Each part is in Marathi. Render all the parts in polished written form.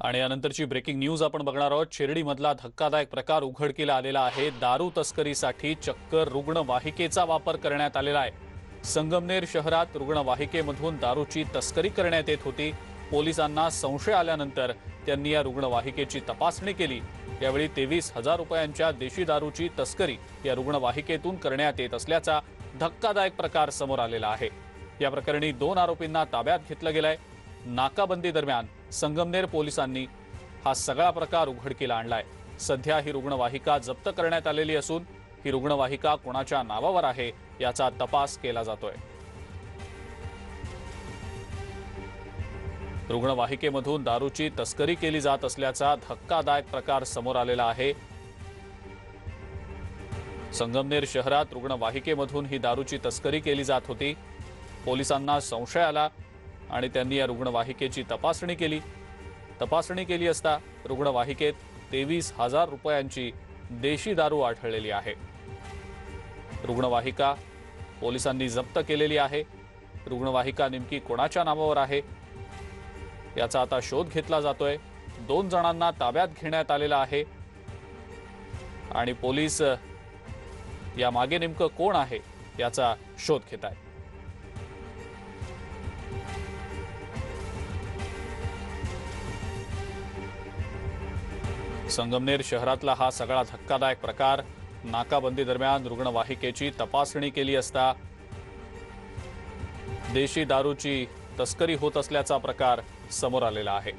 आणि यानंतरची ब्रेकिंग न्यूज आपण बघणार आहोत। शिर्डीमधला धक्कादायक प्रकार उघडकीला आलेला आहे। दारू तस्करीसाठी चक्क रुग्णवाहिकेचा वापर करण्यात आलेला आहे। संगमनेर शहरात रुग्णवाहिकेमधून दारूची तस्करी करण्यात येत होती। पोलिसांना संशय आल्यानंतर त्यांनी या रुग्णवाहिकेची तपासणी केली। यावेळी 23,000 रुपयांच्या देशी दारूची तस्करी या रुग्णवाहिकेतून करण्यात येत असल्याचा धक्कादायक प्रकार समोर आलेला आहे। या प्रकरणी 2 आरोपींना ताब्यात घेतलं गेलंय। नाकाबंदी दरम्यान संगमनेर पोलिसांनी हा सगळा प्रकार उघडकीला आणलाय। सध्या ही रुग्णवाहिका जप्त करण्यात आलेली असून ही रुग्णवाहिका कोणाच्या नावावर आहे याचा तपास केला जातोय। रुग्णवाहिकेमधून दारूची तस्करी केली जात असल्याचा धक्कादायक प्रकार समोर आलेला आहे। संगमनेर शहरात रुग्णवाहिकेमधून ही दारूची तस्करी केली जात होती। पोलिसांना संशय आला आणि त्यांनी या रुग्णवाहिकेची तपासणी केली असता रुग्णवाहिकेत 23,000 रुपयांची देशी दारू आढळलेली आहे। रुग्णवाहिका पोलिसांनी जप्त केलेली आहे। रुग्णवाहिका नेमकी कोणाच्या नावावर आहे याचा आता शोध घेतला जातोय। 2 जणांना ताब्यात घेण्यात आलेला आहे आणि पोलीस या मागे नेमकं कोण आहे याचा शोध घेत आहेत। संगमनेर शहरातला हा सगळा धक्कादायक प्रकार। नाकाबंदी दरम्यान रुग्णवाहिकेची तपासणी केली असता देशी दारूची तस्करी होत असल्याचा प्रकार समोर आलेला आहे।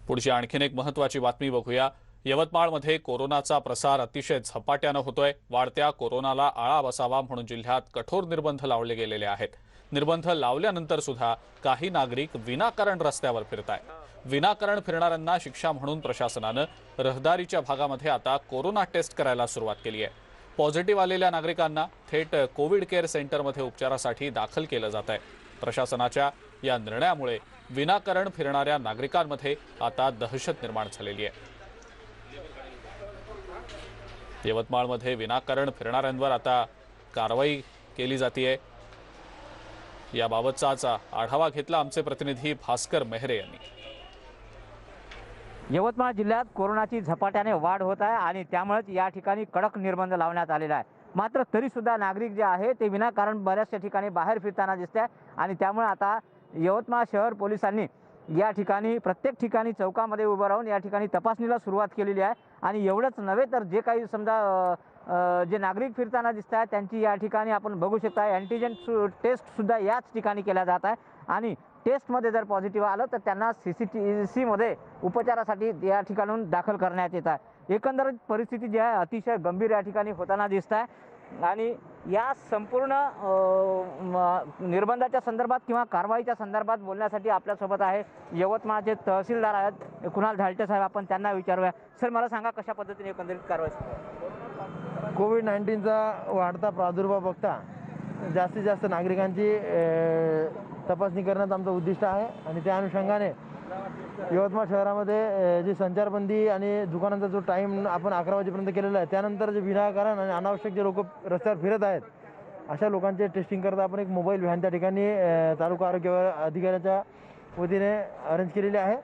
पुढची आणखीन एक महत्त्वाची बातमी बघूया। यवतमाळमध्ये कोरोनाचा प्रसार अतिशय झपाट्याने होतोय। वाढत्या कोरोनाला आळा बसावा म्हणून जिल्ह्यात कठोर निर्बंध लावले गेलेले आहेत। निर्बंध लावल्यानंतर सुद्धा काही नागरिक विनाकारण रस्त्यावर फिरतायत। विनाकारण फिरणाऱ्यांना शिक्षा म्हणून प्रशासनाने रहदारीच्या भागामध्ये आता कोरोना टेस्ट करायला सुरुवात केली आहे। पॉझिटिव्ह आलेल्या नागरिकांना थेट कोविड केअर सेंटरमध्ये उपचारासाठी दाखल केलं जात आहे। प्रशासनाच्या या निर्णयामुळे विनाकारण फिरणाऱ्या नागरिकांमध्ये आता दहशत निर्माण झालेली आहे। यवतमाळमध्ये विनाकारण फिरणाऱ्यांवर आता कारवाई केली जाते। याबाबतचाच आढावा घेतला आमचे प्रतिनिधी भास्कर मेहरे यांनी। यवतमाळ जिल्ह्यात कोरोनाची झपाट्याने वाढ होत आहे आणि त्यामुळेच या ठिकाणी कडक निर्बंध लावण्यात आलेला आहे। मात्र तरी सुद्धा नागरिक जे आहे ते विनाकारण बऱ्याचशा ठिकाणी बाहेर फिरताना दिसत आहे आणि त्यामुळे आता यवतमाळ शहर पोलिसांनी या ठिकाणी प्रत्येक ठिकाणी चौकामध्ये उभं राहून या ठिकाणी तपासणीला सुरुवात केलेली आहे। आणि एवढंच नव्हे तर जे काही समजा जे नागरिक फिरताना दिसत आहेत त्यांची या ठिकाणी आपण बघू शकता अँटीजन टेस्ट सुद्धा याच ठिकाणी केला जात आहे आणि टेस्टमध्ये जर पॉझिटिव्ह आलं तर त्यांना CCTC मध्ये उपचारासाठी या ठिकाणून दाखल करण्यात येत आहे। एकंदरीत परिस्थिती जी आहे अतिशय गंभीर या ठिकाणी होताना दिसत आहे आणि या संपूर्ण निर्बंधाच्या संदर्भात किंवा कारवाईच्या संदर्भात बोलण्यासाठी आपल्यासोबत आहे यवतमाळचे तहसीलदार आहेत कुणाल ढालटे साहेब। आपण त्यांना विचारूया। सर मला सांगा कशा पद्धतीने एकंदरीत कारवाई? कोविड-19चा वाढता प्रादुर्भाव बघता जास्तीत जास्त नागरिकांची तपासणी करण्यात आमचं उद्दिष्ट आहे आणि त्या अनुषंगाने यवतमाळ शहरामध्ये जी संचारबंदी आणि दुकानांचा जो टाईम आपण 11 वाजेपर्यंत केलेला आहे त्यानंतर जे विनाकारण आणि अनावश्यक जे लोक रस्त्यावर फिरत आहेत अशा लोकांचे टेस्टिंग करता आपण एक मोबाईल व्हॅन त्या ठिकाणी तालुका आरोग्य अधिकाऱ्याच्या वतीने अरेंज केलेली आहे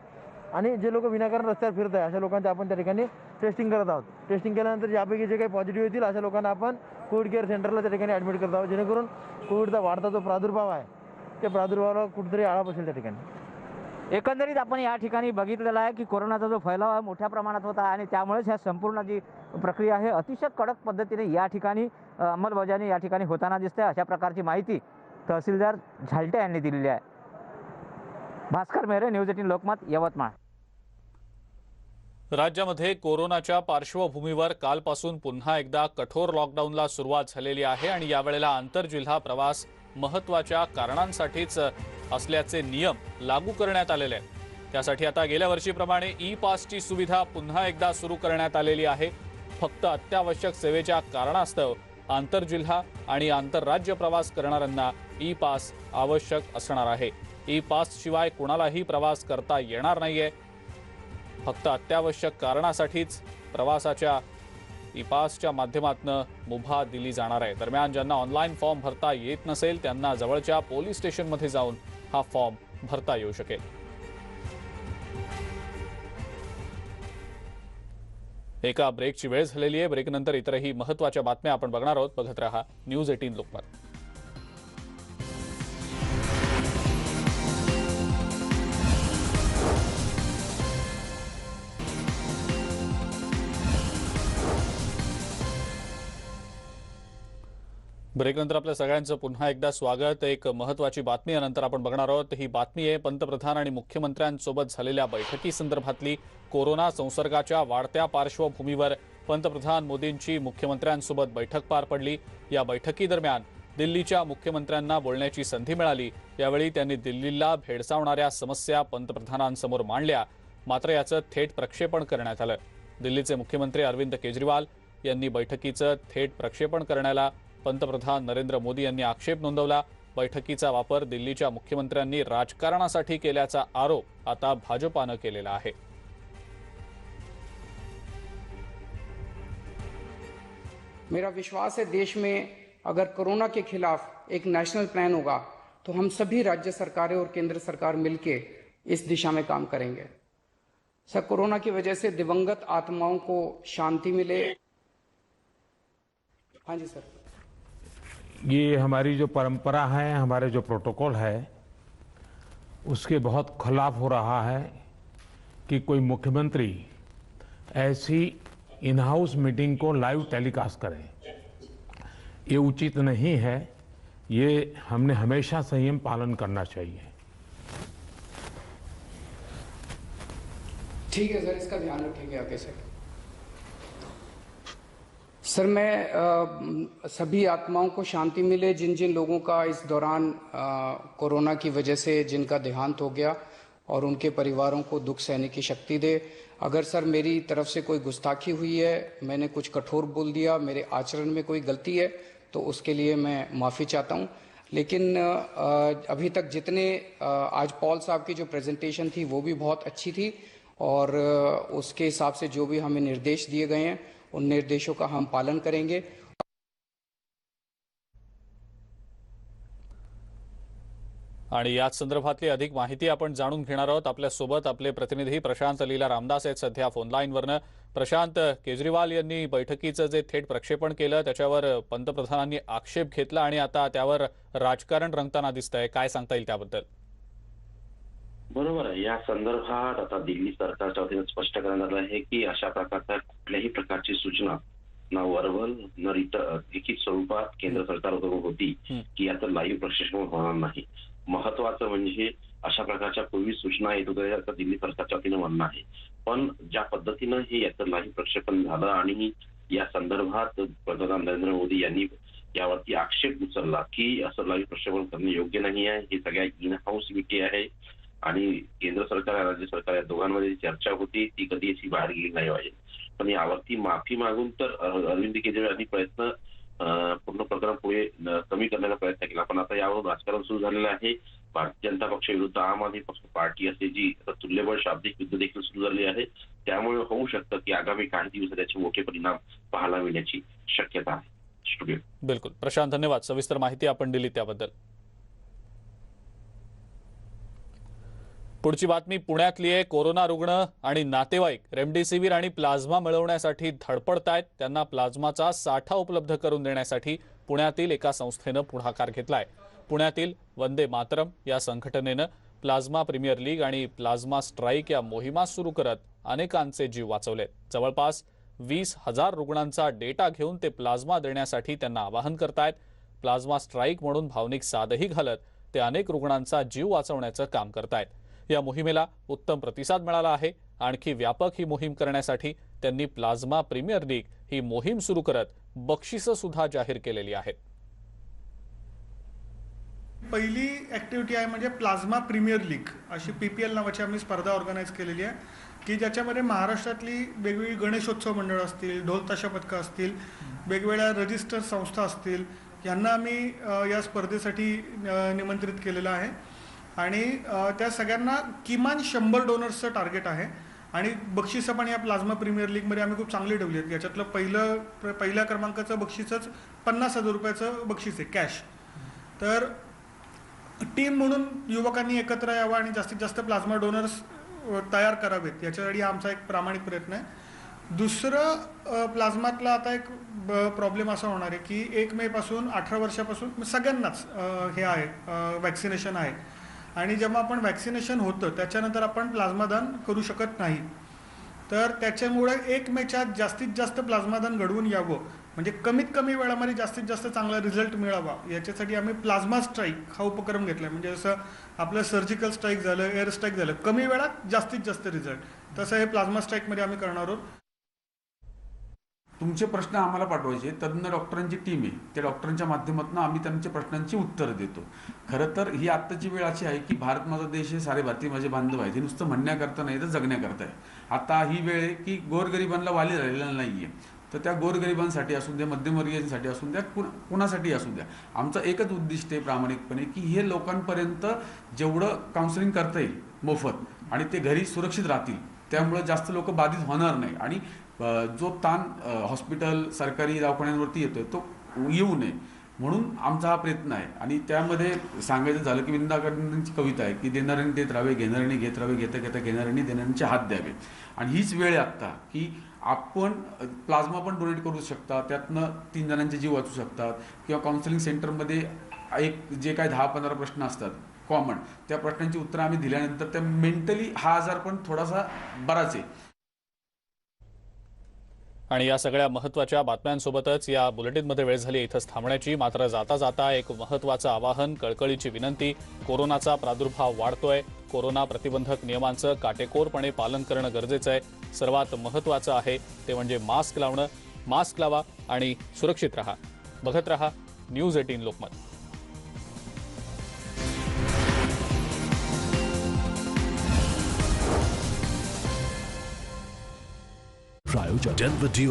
आणि जे लोक विनाकारण रस्त्यावर फिरत आहे अशा लोकांचे आपण त्या ठिकाणी टेस्टिंग करत आहोत। टेस्टिंग केल्यानंतर यापैकी जे काही पॉझिटिव्ह येतील अशा लोकांना आपण कोविड केअर सेंटरला त्या ठिकाणी ॲडमिट करत आहोत जेणेकरून कोविडचा वाढता जो प्रादुर्भाव आहे त्या प्रादुर्भावाला कुठेतरी आळा बसेल त्या ठिकाणी। एकंदरीत आपण या ठिकाणी बघितलेलं आहे की कोरोनाचा जो फैलाव आहे मोठ्या प्रमाणात होता आणि त्यामुळेच ह्या संपूर्ण जी प्रक्रिया आहे अतिशय कडक पद्धतीने या ठिकाणी अंमलबजावणी या ठिकाणी होताना दिसते। अशा प्रकारची माहिती तहसीलदार झालटे यांनी दिलेली आहे। भास्कर मेहरे, न्यूज 18 लोकमत, यवतमाळ। राज्यामध्ये कोरोनाच्या पार्श्वभूमीवर कालपासून पुन्हा एकदा कठोर लॉकडाऊनला सुरुवात झालेली आहे आणि यावेळेला आंतरजिल्हा प्रवास महत्त्वाच्या कारणांसाठीच असल्याचे नियम लागू करण्यात आलेले आहेत। त्यासाठी आता गेल्या वर्षीप्रमाणे ई-पासची सुविधा पुन्हा एकदा सुरू करण्यात आलेली आहे। फक्त अत्यावश्यक सेवेच्या कारणास्तव आंतरजिल्हा आणि आंतरराज्य प्रवास करणाऱ्यांना ई-पास आवश्यक असणार आहे। ई-पास शिवाय कोणालाही प्रवास करता येणार नाहीये। फक्त अत्यावश्यक कारणासाठीच प्रवासाच्या ई पासच्या माध्यमातून मुभा दिली जाणार आहे। दरम्यान ज्यांना ऑनलाईन फॉर्म भरता येत नसेल त्यांना जवळच्या पोलीस स्टेशनमध्ये जाऊन हा फॉर्म भरता येऊ शकेल। एका ब्रेकची वेळ झालेली आहे। ब्रेकनंतर इतरही महत्त्वाच्या बातम्या आपण बघणार आहोत। बघत रहा न्यूज 18 लोकमत। ब्रेकनंतर आपल्या सगळ्यांचं पुन्हा एकदा स्वागत। एक महत्त्वाची बातमी यानंतर आपण बघणार आहोत। ही बातमी आहे पंतप्रधान आणि मुख्यमंत्र्यांसोबत झालेल्या बैठकीसंदर्भातली। कोरोना संसर्गाच्या वाढत्या पार्श्वभूमीवर पंतप्रधान मोदींची मुख्यमंत्र्यांसोबत बैठक पार पडली। या बैठकीदरम्यान दिल्लीच्या मुख्यमंत्र्यांना बोलण्याची संधी मिळाली। यावेळी त्यांनी दिल्लीला भेडसावणाऱ्या समस्या पंतप्रधानांसमोर मांडल्या, मात्र याचं थेट प्रक्षेपण करण्यात आलं। दिल्लीचे मुख्यमंत्री अरविंद केजरीवाल यांनी बैठकीचं थेट प्रक्षेपण करण्याला पंतप्रधान नरेंद्र मोदी यांनी आक्षेप नोंदवला। बैठकीचा वापर दिल्लीच्या मुख्यमंत्र्यांनी राजकारणासाठी केल्याचा आरोप आता भाजपानं केलेला आहे। मेरा विश्वास है देश में अगर कोरोना के खिलाफ एक नेशनल प्लान होगा तो हम सभी राज्य सरकारें और केंद्र सरकार मिलकर इस दिशा में काम करेंगे। सर, कोरोना की वजह से दिवंगत आत्माओं को शांति मिले। हाँ जी सर। ये हमारी जो परंपरा है, हमारे जो प्रोटोकॉल है, उसके बहुत खिलाफ हो रहा है कि कोई मुख्यमंत्री ऐसी इन हाउस मीटिंग को लाइव टेलीकास्ट करे। ये उचित नहीं है। ये हमने हमेशा संयम पालन करना चाहिए। ठीक है सर, इसका ध्यान रखेंगे आगे से। सर, मैं सभी आत्माओं को शांति मिले जिन जिन लोगों का इस दौरान कोरोना की वजह से जिनका देहांत हो गया, और उनके परिवारों को दुख सहने की शक्ति दे। अगर सर मेरी तरफ से कोई गुस्ताखी हुई है, मैंने कुछ कठोर बोल दिया, मेरे आचरण में कोई गलती है, तो उसके लिए मैं माफ़ी चाहता हूं। लेकिन अभी तक जितने आज पॉल साहब की जो प्रेजेंटेशन थी वो भी बहुत अच्छी थी, और उसके हिसाब से जो भी हमें निर्देश दिए गए हैं उन निर्देशों का हम पालन करेंगे। आणि याच संदर्भातली अधिक माहिती आपण जाणून घेणार आहोत। आपल्या सोबत आपले प्रतिनिधी प्रशांत लीला रामदास आहेत सध्या फोन लाईनवरनं। प्रशांत, केजरीवाल यांनी बैठकीचं जे थेट प्रक्षेपण केलं त्याच्यावर पंतप्रधानांनी आक्षेप घेतला आणि आता त्यावर राजकारण रंगताना दिसतंय, काय सांगता येईल त्याबद्दल? बरोबर आहे। या संदर्भात आता दिल्ली सरकारच्या वतीने स्पष्ट करण्यात आलं आहे की अशा प्रकारच्या कुठल्याही प्रकारची सूचना ना वर्बल न लिखित स्वरूपात केंद्र सरकारकडून होती की याचं लाईव्ह प्रक्षेपण होणार नाही। महत्वाचं म्हणजे अशा प्रकारच्या पूर्वी सूचना येत होत्या तर दिल्ली सरकारच्या वतीने म्हणणं आहे, पण ज्या पद्धतीनं हे याचं लाईव्ह प्रक्षेपण झालं आणि या संदर्भात पंतप्रधान नरेंद्र मोदी यांनी यावरती आक्षेप उचलला की असं लाईव्ह प्रक्षेपण करणे योग्य नाही आहे। हे सगळ्या इन हाऊस मिटी आहे आणि केंद्र सरकार आणि राज्य सरकार या दोघांमध्ये चर्चा होती ती कधी अशी बाहेर गेली नाही पाहिजे। पण यावरती माफी मागून तर अरविंद केजरीवाल यांनी प्रयत्न पूर्ण प्रकरण पुढे कमी करण्याचा प्रयत्न केला, पण आता यावर राजकारण सुरू झालेलं आहे। भारतीय जनता पक्ष विरुद्ध आम आदमी पक्ष पार्टी असे जी तुल्यबळ शाब्दिक युद्ध देखील सुरू झाली आहे। त्यामुळे होऊ शकतं की आगामी काही दिवसात त्याचे मोठे परिणाम पाहायला मिळण्याची शक्यता आहे। स्टुडिओ बिलकुल प्रशांत, धन्यवाद सविस्तर माहिती आपण दिली त्याबद्दल। पुढची बातमी पुण्यातली आहे। कोरोना रुग्ण आणि नातेवाईक रेमडेसिवीर आणि प्लाझ्मा मिळवण्यासाठी धडपडतायत। त्यांना प्लाझ्माचा साठा उपलब्ध करून देण्यासाठी पुण्यातील एका संस्थेनं पुढाकार घेतलाय। पुण्यातील वंदे मातरम या संघटनेनं प्लाझ्मा प्रीमियर लीग आणि प्लाझ्मा स्ट्राईक या मोहिमा सुरू करत अनेकांचे जीव वाचवले। जवळपास 20,000 रुग्णांचा डेटा घेऊन ते प्लाझ्मा देण्यासाठी त्यांना आवाहन करतायत। प्लाझ्मा स्ट्राईक म्हणून भावनिक साधही घालत ते अनेक रुग्णांचा जीव वाचवण्याचं काम करतायत। या मोहिमेला उत्तम प्रतिसाद मिळाला आहे। आणखी व्यापक ही मोहीम करण्यासाठी त्यांनी प्लाझ्मा प्रीमियर लीग ही मोहीम सुरू करत बक्षिसं सुद्धा जाहीर केलेली आहेत। पहिली ॲक्टिव्हिटी आहे म्हणजे प्लाझ्मा प्रीमियर लीग अशी PPL नावाची आम्ही स्पर्धा ऑर्गनाईज केलेली आहे की ज्याच्यामध्ये महाराष्ट्रातली वेगवेगळी गणेशोत्सव मंडळ असतील, ढोल ताशा पथकं असतील, वेगवेगळ्या रजिस्टर संस्था असतील, यांना आम्ही या स्पर्धेसाठी निमंत्रित केलेलं आहे। आणि त्या सगळ्यांना किमान 100 डोनर्सचं टार्गेट आहे आणि बक्षिसं पण या प्लाझ्मा प्रीमियर लीगमध्ये आम्ही खूप चांगली ठेवली आहेत. याच्यातलं पहिल्या क्रमांकाचं बक्षीसच 50,000 रुपयाचं बक्षीस आहे कॅश. तर टीम म्हणून युवकांनी एकत्र यावं आणि जास्तीत जास्त प्लाझ्मा डोनर्स तयार करावेत, याच्यासाठी आमचा एक प्रामाणिक प्रयत्न आहे. दुसरं, प्लाझ्मातला आता एक प्रॉब्लेम असा होणार आहे की 1 मे पासून 18 वर्षापासून सगळ्यांनाच हे आहे, वॅक्सिनेशन आहे. आणि जेव्हा आपण वॅक्सिनेशन होतं त्याच्यानंतर आपण प्लाझ्मा दान करू शकत नाही. तर त्याच्यामुळे 1 मेच्या जास्तीत जास्त प्लाझ्मा दान घडवून यावं, म्हणजे कमीत कमी वेळामध्ये जास्तीत जास्त चांगला रिझल्ट मिळावा, याच्यासाठी आम्ही प्लाझ्मा स्ट्राईक हा उपक्रम घेतला आहे. म्हणजे जसं आपलं सर्जिकल स्ट्राईक झालं, एअर स्ट्राईक झालं, कमी वेळात जास्तीत जास्त रिझल्ट, तसं हे प्लाझ्मा स्ट्राईकमध्ये आम्ही करणार आहोत. तुमचे प्रश्न आम्हाला पाठवायचे, तज्ज्ञ डॉक्टरांची टीम आहे, त्या डॉक्टरांच्या माध्यमातून आम्ही त्यांच्या प्रश्नांची उत्तरं देतो. खरं तर ही आत्ताची वेळ अशी आहे की भारत माझा देश आहे, सारे भारतीय माझे बांधव आहेत, हे नुसतं म्हणण्याकरता नाही तर जगण्याकरता आहे. आता ही वेळ आहे की गोरगरिबांना वाली राहिलेला नाही आहे. तर त्या गोरगरिबांसाठी असू द्या, मध्यमवर्गीयांसाठी असू द्या, कुणासाठी असू द्या, आमचं एकच उद्दिष्ट आहे प्रामाणिकपणे की हे लोकांपर्यंत जेवढं काउन्सिलिंग करता येईल मोफत आणि ते घरी सुरक्षित राहतील, त्यामुळे जास्त लोक बाधित होणार नाही आणि जो ताण हॉस्पिटल सरकारी दवाखान्यांवरती येतोय तो येऊ नये म्हणून आमचा हा प्रयत्न आहे. आणि त्यामध्ये सांगायचं झालं की विंदा गांधींची कविता आहे की देणाऱ्यांनी देत राहावे, घेणाऱ्यांनी घेत राहावे, घेता घेता घेणाऱ्यांनी देणाऱ्यांचे हात द्यावे. आणि हीच वेळ आहे आत्ता की आपण प्लाझ्मा पण डोनेट करू शकता, त्यातनं 3 जणांचे जीव वाचू शकतात. किंवा काउन्सिलिंग सेंटरमध्ये एक जे काय 10-15 प्रश्न असतात कॉमन, त्या प्रश्नांची उत्तरं आम्ही दिल्यानंतर त्या मेंटली हा आजार पण थोडासा बराच आहे. आणि या सगळ्या महत्त्वाच्या बातम्यांसोबतच या बुलेटिनमध्ये वेळ झाली इथंच थांबण्याची. मात्र जाता जाता एक महत्त्वाचं आवाहन, कळकळीची विनंती. कोरोनाचा प्रादुर्भाव वाढतोय. कोरोना प्रतिबंधक नियमांचं काटेकोरपणे पालन करणं गरजेचं आहे. सर्वात महत्त्वाचं आहे ते म्हणजे मास्क लावणं. मास्क लावा आणि सुरक्षित राहा. बघत रहा न्यूज 18 लोकमत. प्रायोजक